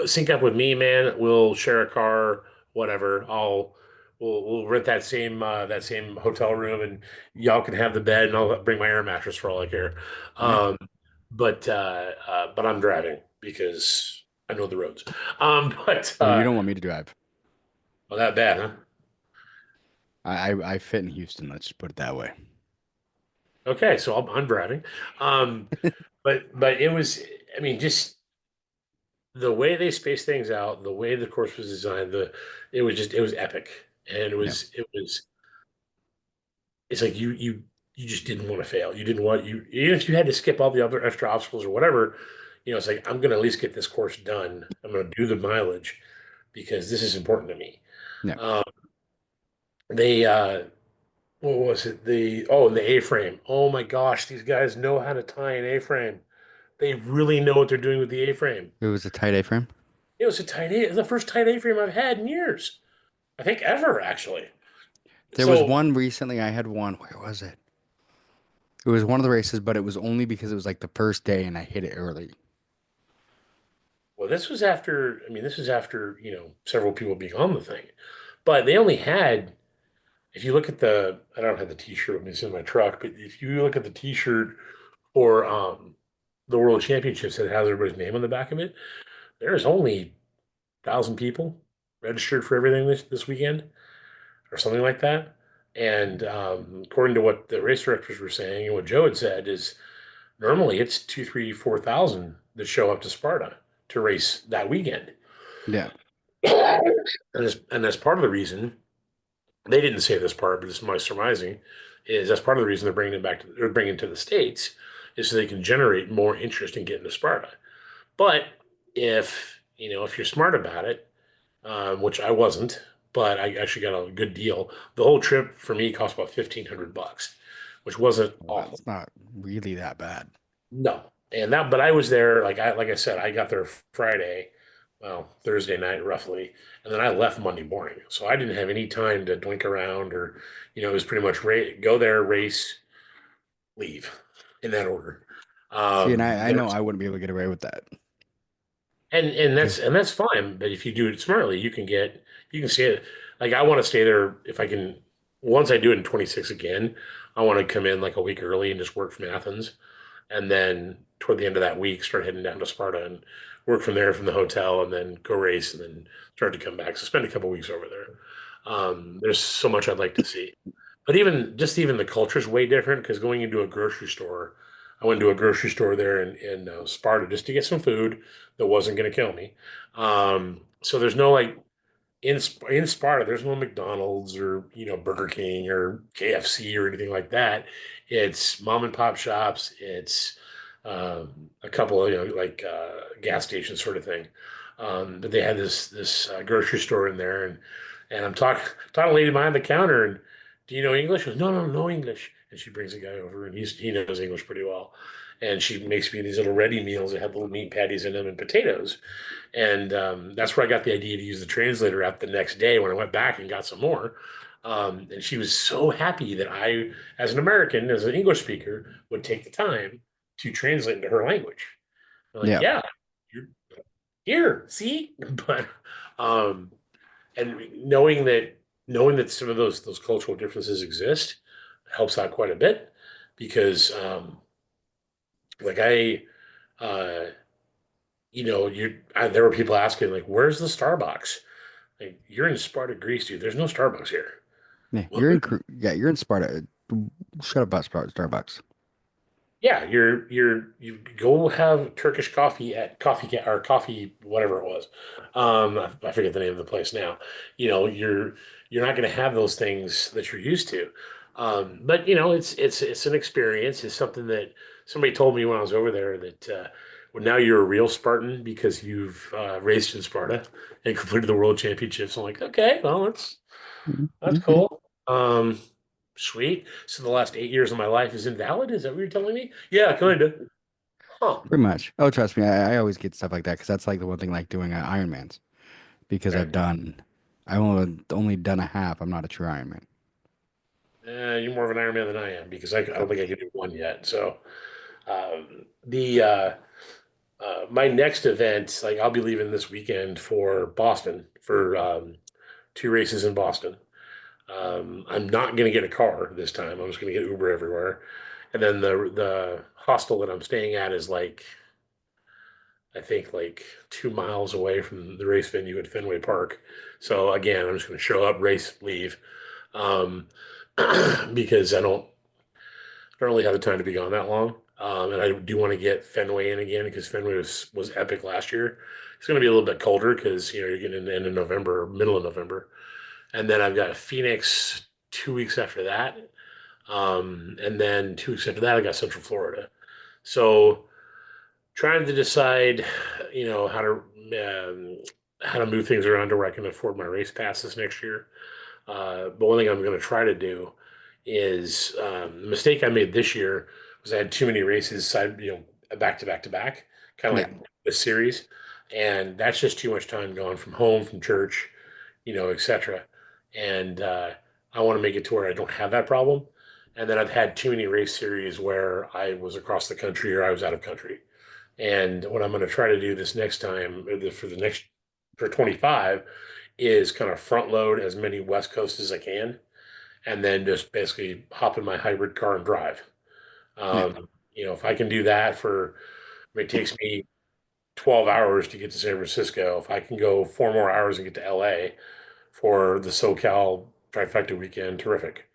Sync up with me, man. We'll share a car, whatever. We'll rent that same hotel room, and y'all can have the bed, and I'll bring my air mattress for all I care. Yeah. Um, but I'm driving because I know the roads. But Well, you don't want me to drive. well, that bad, huh? I fit in Houston. Let's just put it that way. Okay, so I'm driving. Um, but it was, I mean, just the way they spaced things out, the way the course was designed, it was epic, and it Yeah. was it was it's like you just didn't want to fail. You didn't want you even if you had to skip all the other extra obstacles or whatever. It's like I'm gonna at least get this course done. I'm gonna do the mileage because this is important to me. Yeah. Um, they what was it? And the A-frame. Oh my gosh, these guys know how to tie an A-frame. They really know what they're doing with the A-frame. It was a tight A-frame. It was a tight A, the first tight A-frame I've had in years. I think ever actually. There was So one recently. I had one. Where was it? It was one of the races, but it was only because it was like the first day and I hit it early. Well, this was after, I mean, this was after, several people being on the thing. But they only had, if you look at I don't have the t-shirt with me, it's in my truck, but if you look at the t-shirt for the World Championships that has everybody's name on the back of it, there's only 1,000 people registered for everything this weekend or something like that. And according to what the race directors were saying and what Joe had said is normally it's 2, 3, 4,000 that show up to Sparta to race that weekend. Yeah. And that's part of the reason they didn't say this part, but this is my surmising, is that's part of the reason they're bringing it back to they're bringing it to the States is so they can generate more interest in getting to Sparta. But if you're smart about it, which I wasn't, but I actually got a good deal. The whole trip for me cost about $1,500, which wasn't Well, awful. that's not really that bad. No, but I was there like I said, I got there Friday, well Thursday night roughly, and then I left Monday morning, so I didn't have any time to drink around or it was pretty much go there, race, leave in that order. See, and I There know I wouldn't be able to get away with that and that's because and that's fine. But if you do it smartly, you can stay. Like I want to stay there if I can. Once I do it in 26 again, I want to come in like a week early and just work from Athens, and then toward the end of that week, start heading down to Sparta and work from there from the hotel, and then go race, and then start to come back. So spend a couple weeks over there. There's so much I'd like to see. But even the culture is way different because going into a grocery store, I went to a grocery store there in Sparta just to get some food that wasn't going to kill me. So there's no like in Sparta, there's no McDonald's or Burger King or KFC or anything like that. It's mom and pop shops. It's a couple of like gas stations sort of thing. But they had this grocery store in there, and I'm talking to a lady behind the counter, and do you know English? She goes, no, no, no English. And she brings a guy over, and he knows English pretty well. And she makes me these little ready meals that have little meat patties in them and potatoes. And that's where I got the idea to use the translator app the next day when I went back and got some more. And she was so happy that I, as an American, as an English speaker, would take the time to translate into her language. I'm like, yeah. yeah, you're here, see? But um, and knowing that some of those cultural differences exist helps out quite a bit because like uh, there were people asking like, "Where's the Starbucks?" Like, you're in Sparta, Greece, dude. There's no Starbucks here. Yeah, What? You're in Sparta. Shut up about Starbucks. Yeah, you go have Turkish coffee at or coffee whatever it was. I forget the name of the place now. You're not going to have those things that you're used to. But it's an experience. It's something that somebody told me when I was over there that well, now you're a real Spartan because you've raced in Sparta and completed the World Championships. I'm like, okay, well, that's Mhm. cool. Sweet. So the last 8 years of my life is invalid? Is that what you're telling me? Yeah, kind of. Huh. Pretty much. Oh, trust me, I always get stuff like that because that's like the one thing like doing Ironmans because Okay. I've only done a half. I'm not a true Ironman. You're more of an Iron Man than I am because I don't think I can do one yet. So the my next event, like I'll be leaving this weekend for Boston for 2 races in Boston. I'm not going to get a car this time. I'm just going to get Uber everywhere. And then the hostel that I'm staying at is like I think like 2 miles away from the race venue at Fenway Park. So again, I'm just going to show up, race, leave, um, because I don't really have the time to be gone that long. And I do want to get Fenway in again because Fenway was epic last year. It's going to be a little bit colder because you're getting in the end of November, middle of November, and then I've got Phoenix 2 weeks after that, and then 2 weeks after that I got Central Florida. So trying to decide, how to move things around to where I can afford my race passes next year. But one thing I'm going to try to do is the mistake I made this year was I had too many races back to back to back, kind of Yeah. like this series, and that's just too much time going from home, from church, etc. And I want to make it to where I don't have that problem. And then I've had too many race series where I was across the country or I was out of country. And what I'm going to try to do this next time, for the next for 25, is kind of front load as many West Coast as I can, and then just basically hop in my hybrid car and drive. Yeah. If I can do that it takes me 12 hours to get to San Francisco. If I can go 4 more hours and get to LA for the SoCal trifecta weekend, terrific.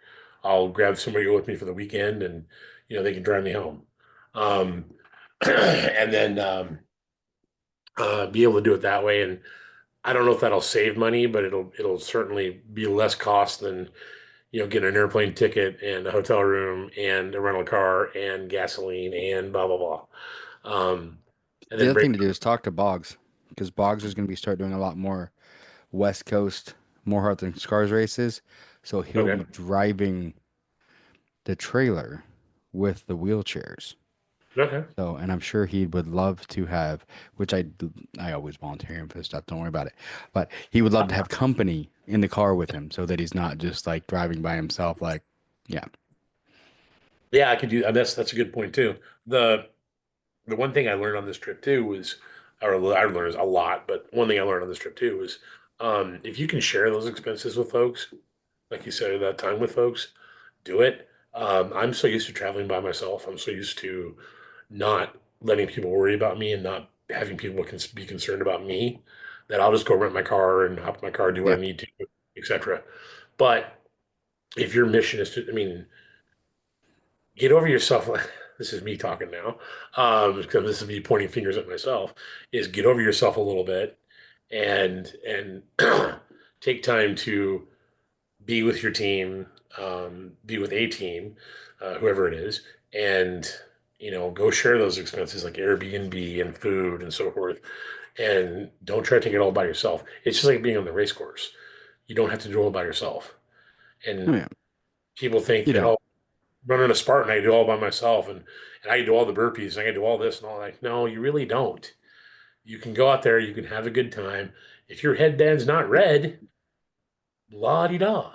I'll grab somebody to go with me for the weekend, and they can drive me home. Um, and then be able to do it that way. And I don't know if that'll save money, but it'll certainly be less cost than getting an airplane ticket and a hotel room and a rental car and gasoline and blah blah blah. Um, and The then other break. thing to do is talk to Boggs because Boggs is going to be start doing a lot more West Coast, more Heart Than Scars races. So he'll Okay. be driving the trailer with the wheelchairs. Okay. So, and I'm sure he would love to have, which I always volunteer him for this stuff. Don't worry about it. But he would love to have company in the car with him so that he's not just like driving by himself. Like, yeah, Yeah, I could do. That's a good point too. The one thing I learned on this trip too was, or I learned a lot, but one thing I learned on this trip too was, if you can share those expenses with folks, like you said, that time with folks, do it. I'm so used to traveling by myself. I'm so used to not letting people worry about me and not having people be concerned about me that I'll just go rent my car and hop in my car, do what yeah. I need to, etc. But if your mission is to, I mean, get over yourself. This is me talking now, because this is me pointing fingers at myself. Is get over yourself a little bit, and take time to be with your team, be with a team, whoever it is, and go share those expenses like Airbnb and food and so forth. And don't try to take it all by yourself. It's just like being on the race course. You don't have to do it all by yourself. Oh, And yeah. people think You that, don't. oh, running a Spartan, I can do all by myself, and I can do all the burpees, and I can do all this and all that. No, you really don't. You can go out there, you can have a good time. If your headband's not red, la di da.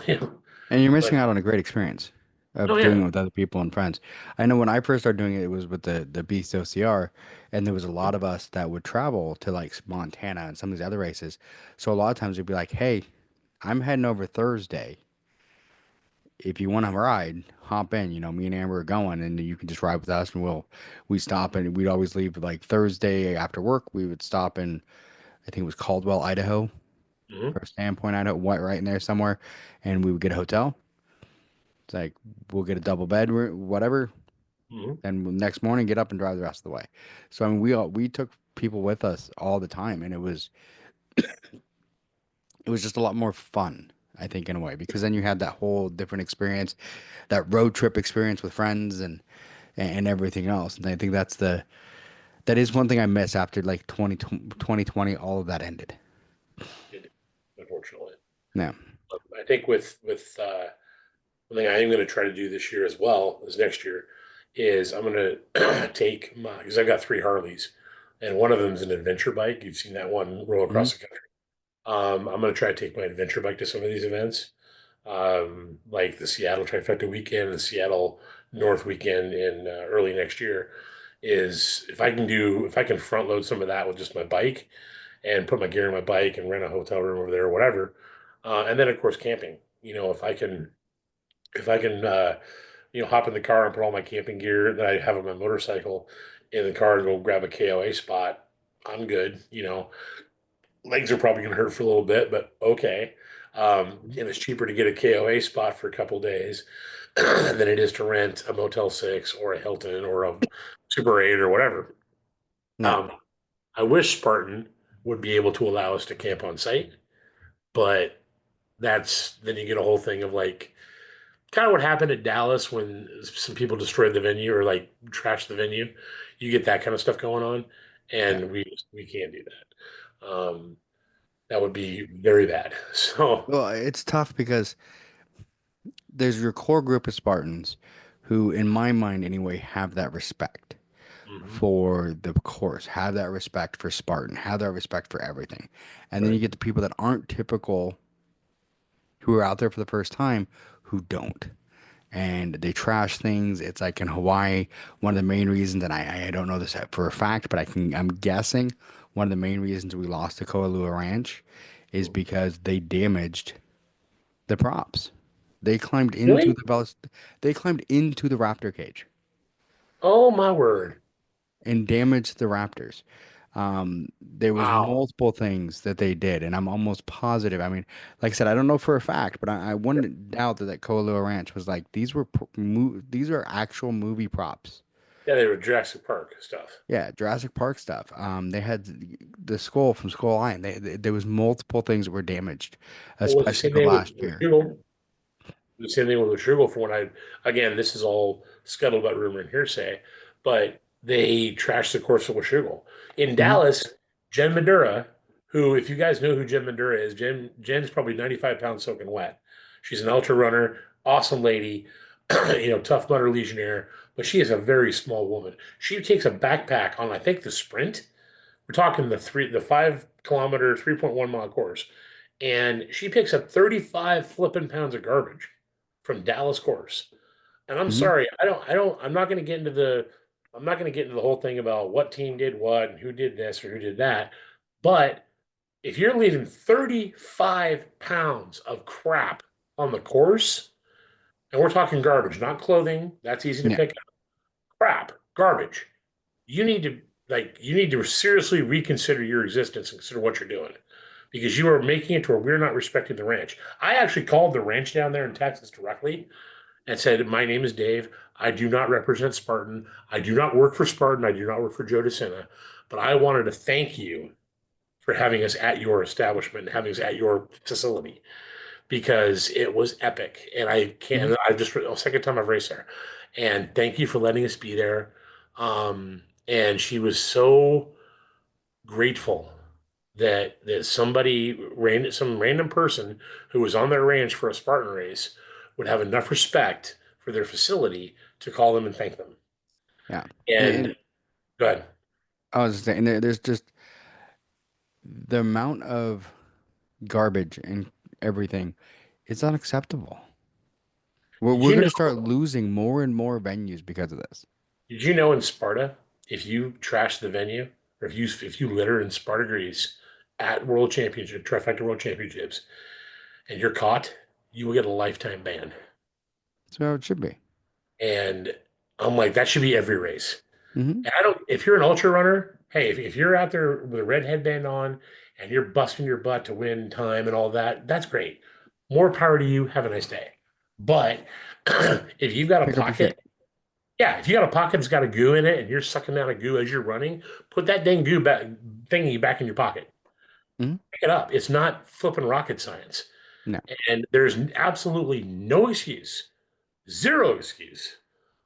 You know, And you're but missing out on a great experience oh of doing yeah. it with other people and friends. I know when I first started doing it, it was with the Beast OCR, and there was a lot of us that would travel to like Montana and some of these other races. So a lot of times we'd be like, "Hey, I'm heading over Thursday. If you want to ride, hop in. You know, me and Amber are going, and you can just ride with us, and we stop and we'd always leave like Thursday after work. We would stop in, I think it was Caldwell, Idaho, Hmm. or Sandpoint, Idaho, right in there somewhere, and we would get a hotel. It's like we'll get a double bed, whatever. Hmm. Then next morning, get up and drive the rest of the way. So I mean, we took people with us all the time, and it was just a lot more fun, I think, in a way, because then you had that whole different experience, that road trip experience with friends and everything else. And I think that is one thing I miss after like 2020, all of that ended. Unfortunately. Yeah. I think with one thing I am going to try to do this year as well as next year is I'm going to take my, because I've got three Harleys, and one of them is an adventure bike. You've seen that one roll Hmm. across the country. I'm going to try to take my adventure bike to some of these events, like the Seattle Trifecta weekend, the Seattle North weekend in early next year. Is if I can front load some of that with just my bike and put my gear in my bike and rent a hotel room over there or whatever, and then of course camping. If I can hop in the car and put all my camping gear that I have on my motorcycle in the car and go grab a KOA spot, I'm good. Legs are probably going to hurt for a little bit, but okay. And it's cheaper to get a KOA spot for a couple days than it is to rent a Motel 6 or a Hilton or a Super 8 or whatever. Yeah. Um, I wish Spartan would be able to allow us to camp on site, but then you get a whole thing of like kind of what happened at Dallas when some people destroyed the venue or like trashed the venue. You get that kind of stuff going on, Yeah. and we can't do that. That would be very bad. So, Well, it's tough because there's your core group of Spartans who, in my mind anyway, have that respect mhm, for the course, have that respect for Spartan, have that respect for everything. And then you right. get the people that aren't typical who are out there for the first time who don't. and they trash things. It's like in Hawaii, one of the main reasons, and I don't know this for a fact, but I'm guessing one of the main reasons we lost to Koalua Ranch is because they damaged the props. They climbed into Really? the they climbed into the raptor cage Oh my word. and damaged the raptors. There was Wow. multiple things that they did, and I'm almost positive. I mean, like I said, I don't know for a fact, but I wouldn't doubt that Koalua Ranch was like these are actual movie props. Yeah, they were Jurassic Park stuff. Yeah, Jurassic Park stuff. They had the skull from Skull Island. There was multiple things that were damaged, What was the especially same the thing last with year. Shingle? The same thing with Sugar for when again, this is all scuttlebutt, rumor, and hearsay, but they trashed the course of Washougal. In Hmm. Dallas, Jen Madura, who, if you guys know who Jen Madura is, Jen's probably 95 pounds soaking wet. She's an ultra runner, awesome lady, tough mudder legionnaire, but she is a very small woman. She takes a backpack on, I think, the sprint. We're talking the 5 kilometer, 3.1 mile course, and she picks up 35 flipping pounds of garbage from Dallas course. And I'm Hmm. sorry, I'm not going to get into the whole thing about what team did what and who did this or who did that. But if you're leaving 35 pounds of crap on the course, and we're talking garbage, not clothing, that's easy to Yeah, pick up. Crap, garbage. You need to seriously reconsider your existence and consider what you're doing. Because you are making it to where we're not respecting the ranch. I actually called the ranch down there in Texas directly and said, "My name is Dave. I do not represent Spartan. I do not work for Spartan. I do not work for Joe Sena. But I wanted to thank you for having us at your establishment, having us at your facility, because it was epic. And I hmm, can't, I just, the second time I've raced there. And thank you for letting us be there." And she was so grateful that some random person who was on their ranch for a Spartan race would have enough respect for their facility to call them and thank them. yeah. And And go ahead. I was just saying, there's just the amount of garbage and everything. It's unacceptable. Did We're you going know? to start losing more and more venues because of this. Did you know in Sparta, if you trash the venue or if you litter in Sparta, Greece at World Championship, Trifecta World Championships, and you're caught, you will get a lifetime ban. That's how it should be. And I'm like, that should be every race. Hmm. And I don't, if you're an ultra runner, hey, if you're out there with a red headband on and you're busting your butt to win time and all that, that's great. More power to you. Have a nice day. But if you've got a Pick up your shit. pocket, yeah, if you got a pocket that's got a goo in it and you're sucking down a goo as you're running, put that dang goo back thingy back in your pocket. Hmm. Pick it up. It's not flipping rocket science. No, And there's absolutely no excuse, zero excuse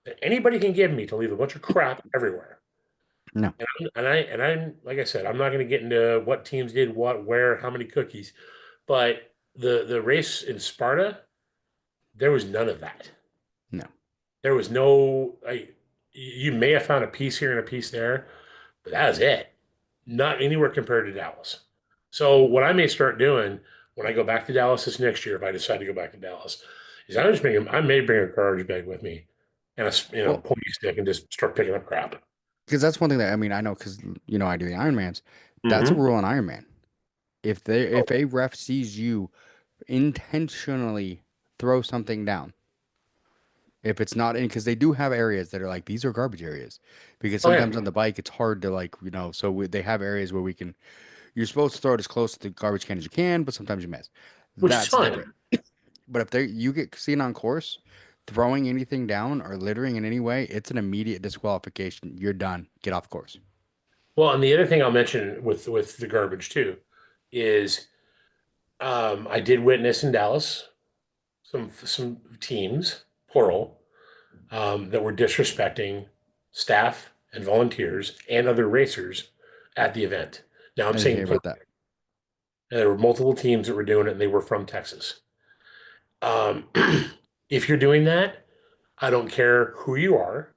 that anybody can give me to leave a bunch of crap everywhere. no, And I'm like I said, I'm not going to get into what teams did what, where, how many cookies, but the race in Sparta, there was none of that. no. There was no you may have found a piece here and a piece there, but that was it. Not anywhere compared to Dallas. So what I may start doing when I go back to Dallas this next year, if I decide to go back to Dallas, is I may bring a garbage bag with me and Well, pointy stick and just start picking up crap. because that's one thing that I mean, I know because I do the Ironmans. That's a Hmm. rule in Ironman. If a ref sees you intentionally throw something down, if it's not in, because they do have areas that are like these are garbage areas, because Oh yeah, sometimes on the bike it's hard to like so they have areas where we can. You're supposed to throw it as close to the garbage can as you can, but sometimes you miss. which is That's fine. different. But if you get seen on course throwing anything down or littering in any way, it's an immediate disqualification. You're done. Get off course. Well, and the other thing I'll mention with the garbage too is I did witness in Dallas some teams, plural, that were disrespecting staff and volunteers and other racers at the event. Now I I'm didn't saying hear plural. about that. And there were multiple teams that were doing it, and they were from Texas. Um, if you're doing that, I don't care who you are.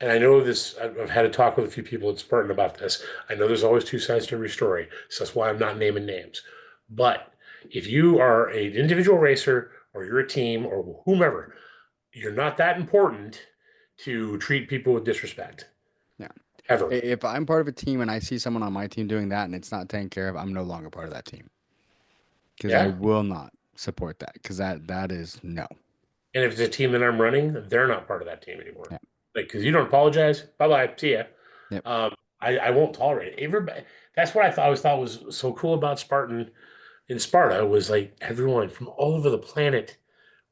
And I know this, I've had a talk with a few people at Spartan about this. I know there's always two sides to every story. So that's why I'm not naming names. But if you are an individual racer or you're a team or whomever, you're not that important to treat people with disrespect Yeah. ever. If I'm part of a team and I see someone on my team doing that and it's not taken care of, I'm no longer part of that team because I Yeah. will not support that because that is no. And if it's a team that I'm running, they're not part of that team anymore. Yeah. Like, because you don't apologize, bye bye, see ya. Yep. I won't tolerate it. Everybody, that's what I always thought was so cool about Spartan in Sparta was like everyone from all over the planet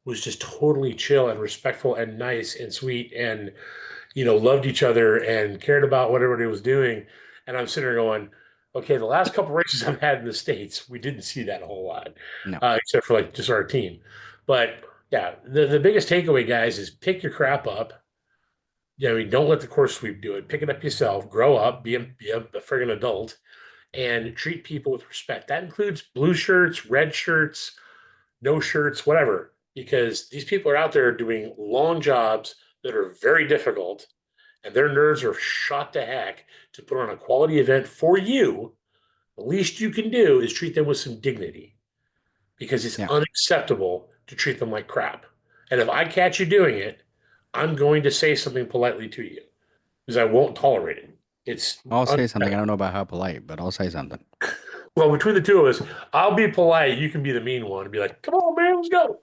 was just totally chill and respectful and nice and sweet and loved each other and cared about what everybody was doing. And I'm sitting there going, okay, the last couple races I've had in the States, we didn't see that a whole lot, No. except for like just our team. But yeah, the biggest takeaway, guys, is pick your crap up. I mean, don't let the course sweep do it. Pick it up yourself. Grow up. Be a friggin' adult, and treat people with respect. That includes blue shirts, red shirts, no shirts, whatever. Because these people are out there doing long jobs that are very difficult, and their nerves are shot to heck to put on a quality event for you. The least you can do is treat them with some dignity because it's Yeah. unacceptable to treat them like crap. And if I catch you doing it, I'm going to say something politely to you because I won't tolerate it. It's I'll say something. I unacceptable. don't know about how polite, but I'll say something. Well, between the two of us, I'll be polite. You can be the mean one and be like, "Come on, man, let's go."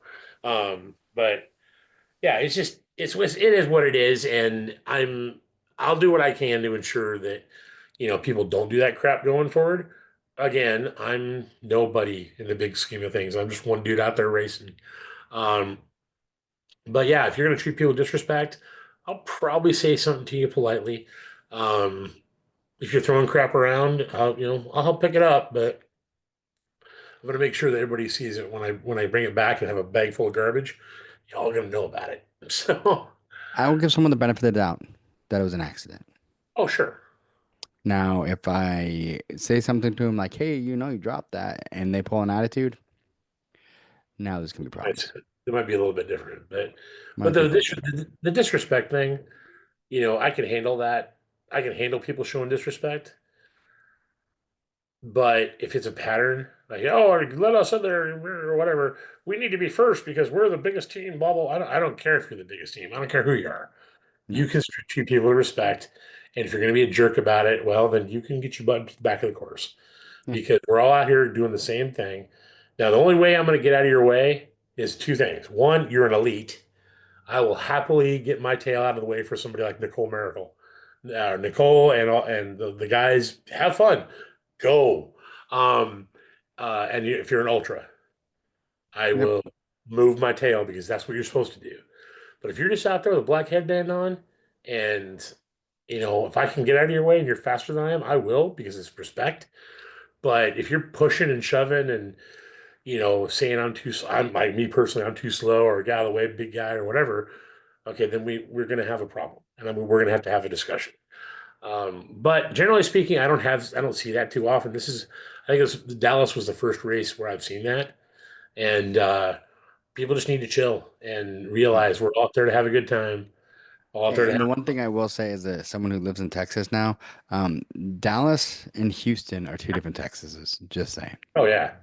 But yeah, it is what it is, and I'll do what I can to ensure that people don't do that crap going forward. Again, I'm nobody in the big scheme of things. I'm just one dude out there racing. Um, but yeah, if you're gonna treat people with disrespect, I'll probably say something to you politely. Um, if you're throwing crap around, I'll help pick it up, but I'm gonna make sure that everybody sees it when I bring it back and have a bag full of garbage. Y'all are gonna know about it. So, I will give someone the benefit of the doubt that it was an accident. oh sure. Now, if I say something to him like, "Hey, you dropped that," and they pull an attitude, now there's gonna be It's, problems. it might be a little bit different, but Might be quite different. the disrespect thing, I can handle that. I can handle people showing disrespect, but if it's a pattern, like let us in there or whatever, we need to be first because we're the biggest team. Blah blah. I don't care if you're the biggest team. I don't care who you are. No. You can treat people with respect, and if you're going to be a jerk about it, well, then you can get your butt to the back of the course Yeah. because we're all out here doing the same thing. Now, the only way I'm going to get out of your way is two things. One, you're an elite. I will happily get my tail out of the way for somebody like Nicole Miracle. Nicole and the guys have fun. Go. Um, and if you're an ultra, I Yep. will move my tail because that's what you're supposed to do. But if you're just out there with a black headband on, and if I can get out of your way and you're faster than I am, I will because it's respect. But if you're pushing and shoving and saying I'm like me personally, I'm too slow or get out of the way, big guy or whatever, okay, then we're going to have a problem, and I mean we're going to have a discussion. But generally speaking, I don't see that too often. I think Dallas was the first race where I've seen that, and people just need to chill and Yeah. realize we're all out there to have a good time, all out there to And have. the one thing I will say is that someone who lives in Texas now, um, Dallas and Houston are two different Texases. Just saying. Oh yeah,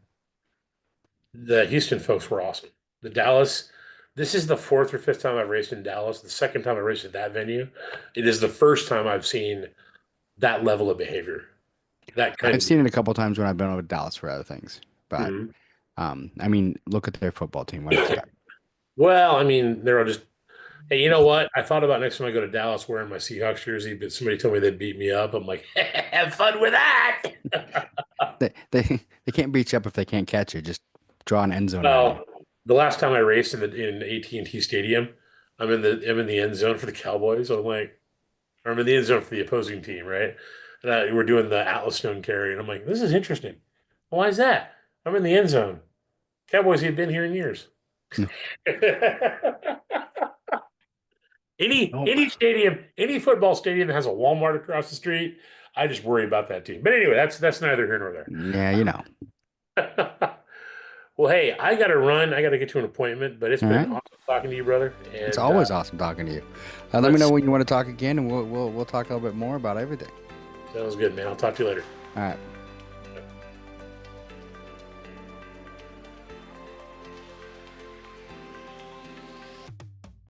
the Houston folks were awesome. The Dallas, this is the fourth or fifth time I've raced in Dallas. The second time I raced at that venue. It is the first time I've seen that level of behavior, that kind I've of. seen it a couple times when I've been over to Dallas for other things, but Mhm. I mean, look at their football team. What do you expect? Well, I mean, they're all just. Hey, you know what? I thought about next time I go to Dallas wearing my Seahawks jersey, but somebody told me they'd beat me up. I'm like, have fun with that. They can't beat you up if they can't catch you. Just draw an end zone around you. Well, the last time I raced in AT&T Stadium, I'm in the end zone for the Cowboys. I'm like, or I'm in the end zone for the opposing team, right? And we're doing the Atlas Stone carry, and I'm like, this is interesting. Why is that? I'm in the end zone. Cowboys have been here in years. No. Nope. Any stadium, any football stadium that has a Walmart across the street, I just worry about that team. But anyway, that's neither here nor Yeah, you know. there. Well, hey, I got to run. I got to get to an appointment, but it's All been right. awesome talking to you, brother. It's And always awesome talking to you. Let me know let's when you want to talk again, and we'll talk a little bit more about everything. sounds good, man. I'll talk to you later. All right.